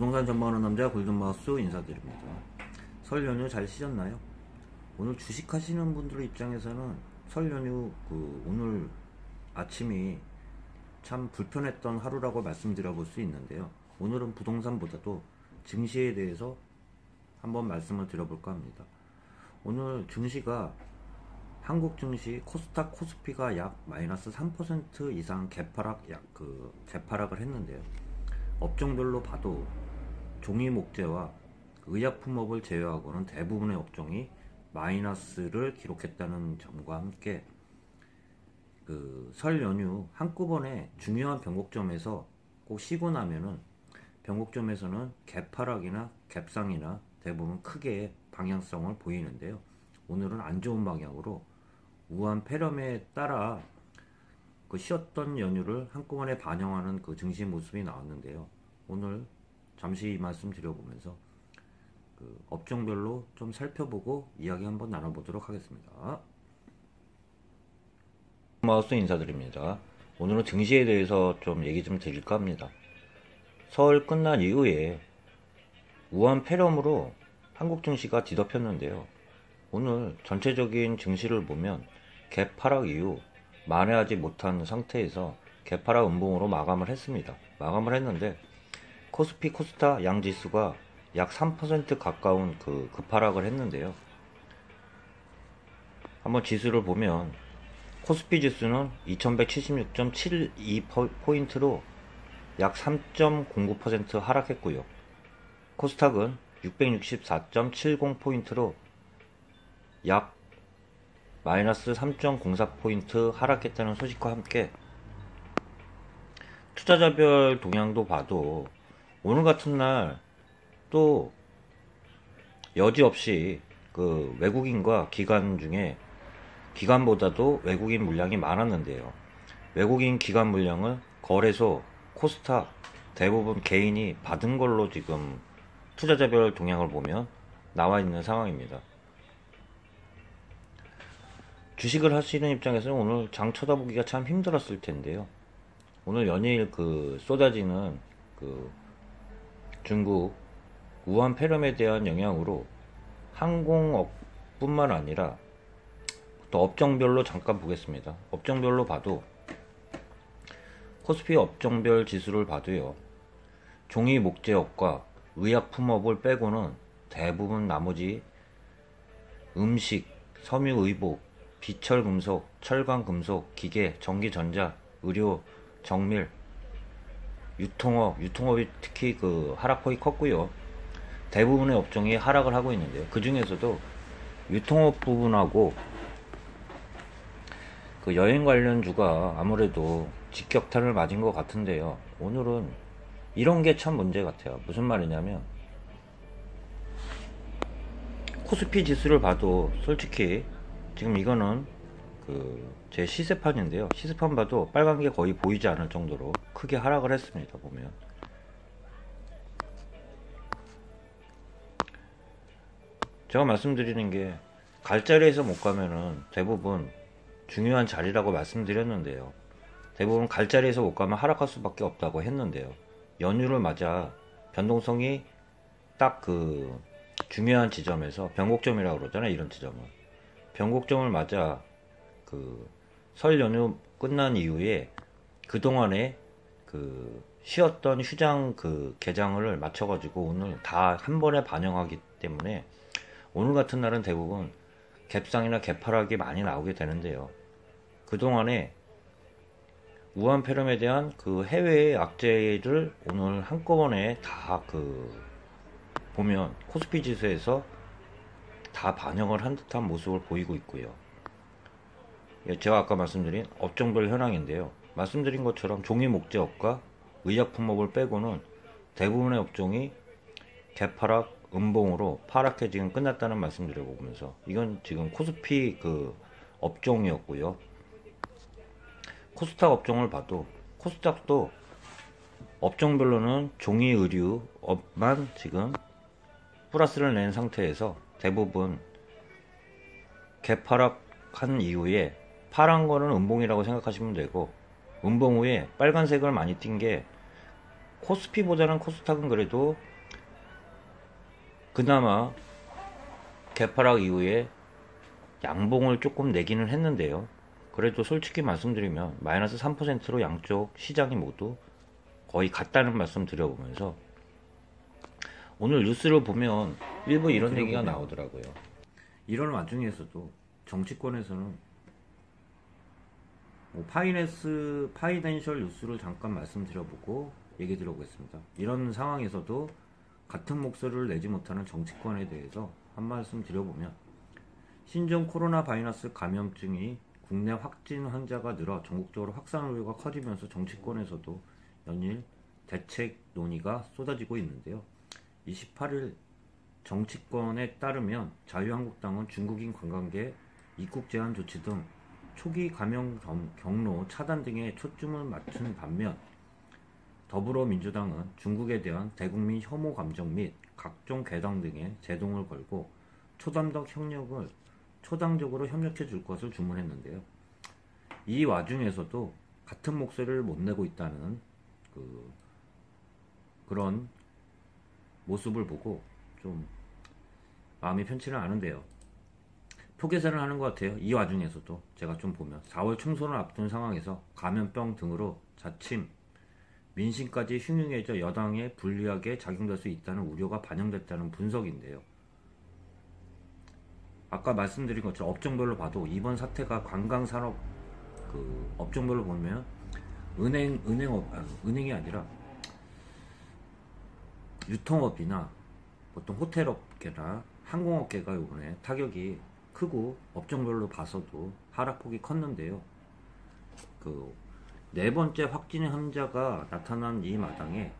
부동산 전망하는 남자 골든마우스 인사드립니다. 설 연휴 잘 쉬셨나요? 오늘 주식하시는 분들 입장에서는 설 연휴 오늘 아침이 참 불편했던 하루라고 말씀드려 볼 수 있는데요. 오늘은 부동산보다도 증시에 대해서 한번 말씀을 드려볼까 합니다. 오늘 증시가 한국 증시 코스닥 코스피가 약 마이너스 3% 이상 재파락을 했는데요. 업종별로 봐도 종이 목재와 의약품업을 제외하고는 대부분의 업종이 마이너스를 기록했다는 점과 함께 설 연휴 한꺼번에 중요한 변곡점에서 꼭 쉬고 나면은 변곡점에서는 개파락이나 갭상이나 대부분 크게 방향성을 보이는데요. 오늘은 안 좋은 방향으로 우한 폐렴에 따라 쉬었던 연휴를 한꺼번에 반영하는 증시 모습이 나왔는데요. 오늘 잠시 말씀 드려보면서 업종별로 좀 살펴보고 이야기 한번 나눠보도록 하겠습니다. 마우스 인사드립니다. 오늘은 증시에 대해서 좀 얘기 좀 드릴까 합니다. 설 끝난 이후에 우한 폐렴으로 한국 증시가 뒤덮였는데요. 오늘 전체적인 증시를 보면 갭하락 이후 만회하지 못한 상태에서 개파락 음봉으로 마감을 했습니다. 마감을 했는데 코스피 코스닥 양지수가 약 3% 가까운 급하락을 했는데요. 한번 지수를 보면 코스피 지수는 2176.72포인트로 약 3.09% 하락했고요. 코스닥은 664.70포인트로 약 마이너스 3.04포인트 하락했다는 소식과 함께 투자자별 동향도 봐도 오늘 같은 날 또 여지없이 외국인과 기관 중에 기관보다도 외국인 물량이 많았는데요. 외국인 기관 물량을 거래소, 코스닥 대부분 개인이 받은 걸로 지금 투자자별 동향을 보면 나와 있는 상황입니다. 주식을 하시는 입장에서는 오늘 장 쳐다보기가 참 힘들었을 텐데요. 오늘 연일 쏟아지는 중국 우한 폐렴에 대한 영향으로 항공업뿐만 아니라 또 업종별로 잠깐 보겠습니다. 업종별로 봐도 코스피 업종별 지수를 봐도요. 종이 목재업과 의약품업을 빼고는 대부분 나머지 음식, 섬유의복, 비철금속, 철강금속, 기계, 전기전자, 의료, 정밀, 유통업이 특히 하락폭이 컸고요. 대부분의 업종이 하락을 하고 있는데요. 그 중에서도 유통업 부분하고 여행 관련주가 아무래도 직격탄을 맞은 것 같은데요. 오늘은 이런 게 참 문제 같아요. 무슨 말이냐면 코스피 지수를 봐도 솔직히 지금 이거는 제 시세판인데요. 시세판 봐도 빨간 게 거의 보이지 않을 정도로 크게 하락을 했습니다. 보면 제가 말씀드리는 게 갈 자리에서 못 가면은 대부분 중요한 자리라고 말씀드렸는데요. 대부분 갈 자리에서 못 가면 하락할 수밖에 없다고 했는데요. 연휴를 맞아 변동성이 딱 중요한 지점에서 변곡점이라고 그러잖아요. 이런 지점은 변곡점을 맞아 설 연휴 끝난 이후에 그동안에 쉬었던 휴장 개장을 맞춰가지고 오늘 다 한 번에 반영하기 때문에 오늘 같은 날은 대부분 갭상이나 개파락이 많이 나오게 되는데요. 그동안에 우한 폐렴에 대한 해외의 악재를 오늘 한꺼번에 다 보면 코스피 지수에서 다 반영을 한 듯한 모습을 보이고 있고요. 제가 아까 말씀드린 업종별 현황인데요. 말씀드린 것처럼 종이 목재업과 의약품업을 빼고는 대부분의 업종이 개파락, 음봉으로 파랗게 지금 끝났다는 말씀 드려보면서 이건 지금 코스피 업종이었고요. 코스닥 업종을 봐도 코스닥도 업종별로는 종이 의류업만 지금 플러스를 낸 상태에서 대부분 개파락한 이후에 파란 거는 음봉이라고 생각하시면 되고 음봉 후에 빨간색을 많이 띈 게 코스피보다는 코스닥은 그래도 그나마 개파락 이후에 양봉을 조금 내기는 했는데요. 그래도 솔직히 말씀드리면 마이너스 3%로 양쪽 시장이 모두 거의 같다는 말씀 드려보면서, 오늘 뉴스를 보면 일부 이런 얘기가 나오더라고요. 이런 와중에서도 정치권에서는 파이낸셜 뉴스를 잠깐 말씀드려보고 얘기 드려보겠습니다. 이런 상황에서도 같은 목소리를 내지 못하는 정치권에 대해서 한 말씀 드려보면, 신종 코로나 바이러스 감염증이 국내 확진 환자가 늘어 전국적으로 확산 우려가 커지면서 정치권에서도 연일 대책 논의가 쏟아지고 있는데요. 28일 정치권에 따르면 자유한국당은 중국인 관광객 입국 제한 조치 등 초기 감염 경로 차단 등에 초점을 맞춘 반면, 더불어민주당은 중국에 대한 대국민 혐오 감정 및 각종 개당 등에 제동을 걸고 초당적으로 협력해 줄 것을 주문했는데요. 이 와중에서도 같은 목소리를 못 내고 있다는 그런 모습을 보고 좀 마음이 편치는 않은데요. 표계산을 하는 것 같아요. 이 와중에서도 제가 좀 보면 4월 총선을 앞둔 상황에서 감염병 등으로 자칫 민심까지 흉흉해져 여당에 불리하게 작용될 수 있다는 우려가 반영됐다는 분석인데요. 아까 말씀드린 것처럼 업종별로 봐도 이번 사태가 관광산업 업종별로 보면 은행이 아니라 유통업이나 보통 호텔업계나 항공업계가 이번에 타격이 크고 업종별로 봐서도 하락폭이 컸는데요. 네 번째 확진 환자가 나타난 이 마당에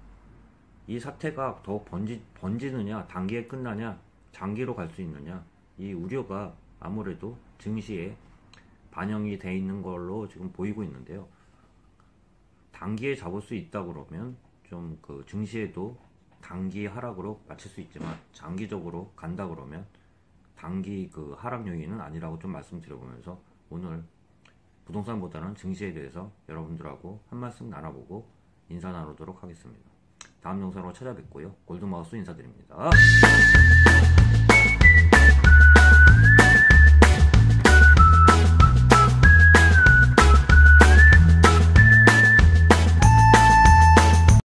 이 사태가 더욱 번지느냐, 단기에 끝나냐, 장기로 갈 수 있느냐, 이 우려가 아무래도 증시에 반영이 돼 있는 걸로 지금 보이고 있는데요. 단기에 잡을 수 있다 그러면 좀 증시에도 단기 하락으로 맞출 수 있지만, 장기적으로 간다 그러면 단기 하락 요인은 아니라고 좀 말씀드려보면서, 오늘 부동산보다는 증시에 대해서 여러분들하고 한 말씀 나눠보고 인사 나누도록 하겠습니다. 다음 영상으로 찾아뵙고요. 골드마우스 인사드립니다.